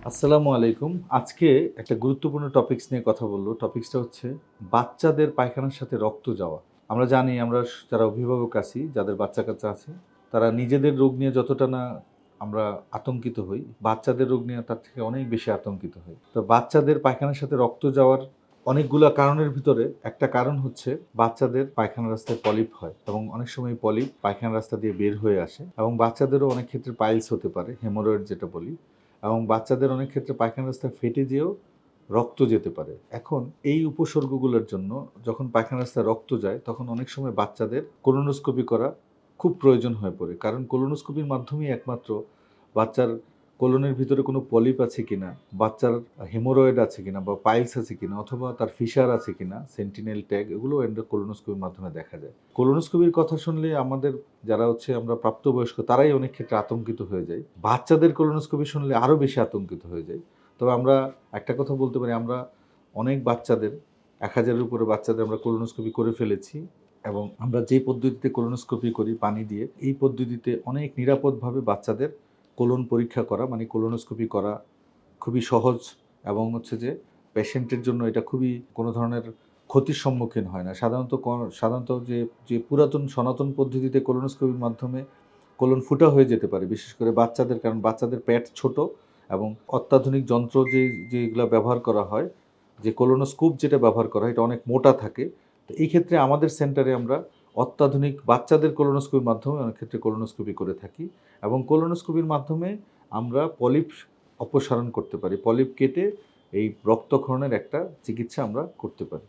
আসসালামু আলাইকুম। আজকে একটা গুরুত্বপূর্ণ টপিকস নিয়ে কথা বলব। টপিকসটা হচ্ছে বাচ্চাদের পায়খানার সাথে রক্ত যাওয়া। আমরা জানি আমরা যারা অভিভাবক আছি, যাদের বাচ্চা-কাচ্চা আছে, তারা নিজেদের রোগ নিয়ে যতটা না আমরা আতঙ্কিত হই, বাচ্চাদের রোগ নিয়ে তার থেকে অনেক বেশি আতঙ্কিত হই। তো বাচ্চাদের পায়খানার সাথে রক্ত যাওয়ার অনেকগুলা কারণের ভিতরে একটা কারণ হচ্ছে বাচ্চাদের পায়খানা রাস্তায় পলিপ হয় এবং অনেক সময় পলিপ পায়খানা রাস্তা দিয়ে বের হয়ে আসে এবং বাচ্চাদেরও অনেক ক্ষেত্রে পাইলস হতে পারে, হেমোরয়েড যেটা বলি। এবং বাচ্চাদের অনেক ক্ষেত্রে পায়খানা রাস্তা ফেটে যেয়েও রক্ত যেতে পারে। এখন এই উপসর্গগুলোর জন্য যখন পায়খানা রাস্তায় রক্ত যায় তখন অনেক সময় বাচ্চাদের কোলোনোস্কোপি করা খুব প্রয়োজন হয়ে পড়ে। কারণ কোলোনোস্কোপির মাধ্যমেই একমাত্র বাচ্চার কোলনের ভিতরে কোনো পলিপ আছে কিনা, বাচ্চার হেমোরয়েড আছে কিনা বা পাইলস আছে কিনা অথবা তার ফিশার আছে কিনা, সেন্টিনেল ট্যাগ এগুলো কোলোনোস্কোপির মাধ্যমে দেখা যায়। কোলোনোস্কোপির কথা শুনলে আমাদের যারা আমরা প্রাপ্তবয়স্ক তারাই অনেক ক্ষেত্রে আতঙ্কিত হয়ে যায়। বাচ্চাদের কোলোনোস্কোপি শুনলে আরও বেশি আতঙ্কিত হয়ে যায়। তবে আমরা একটা কথা বলতে পারি, আমরা অনেক বাচ্চাদের ১,০০০-এর উপরে বাচ্চাদের আমরা কোলোনোস্কোপি করে ফেলেছি এবং আমরা যে পদ্ধতিতে কোলোনোস্কোপি করি পানি দিয়ে, এই পদ্ধতিতে অনেক নিরাপদভাবে বাচ্চাদের কোলন পরীক্ষা করা মানে কোলোনোস্কোপি করা খুবই সহজ এবং হচ্ছে যে পেশেন্টের জন্য এটা খুবই কোনো ধরনের ক্ষতির সম্মুখীন হয় না। সাধারণত যে পুরাতন সনাতন পদ্ধতিতে কোলোনোস্কোপির মাধ্যমে কোলন ফুটা হয়ে যেতে পারে, বিশেষ করে বাচ্চাদের, কারণ বাচ্চাদের পেট ছোট এবং অত্যাধুনিক যন্ত্র যেগুলা ব্যবহার করা হয়, যে কোলোনোস্কোপ যেটা ব্যবহার করা হয় এটা অনেক মোটা থাকে। তো এই ক্ষেত্রে আমাদের সেন্টারে আমরা অত্যাধুনিক বাচ্চাদের কোলোনোস্কোপির মাধ্যমে অনেক ক্ষেত্রে কোলোনোস্কোপি করে থাকি এবং কোলোনোস্কোপির মাধ্যমে আমরা পলিপ অপসারণ করতে পারি। পলিপ কেটে এই রক্তক্ষরণের একটা চিকিৎসা আমরা করতে পারি।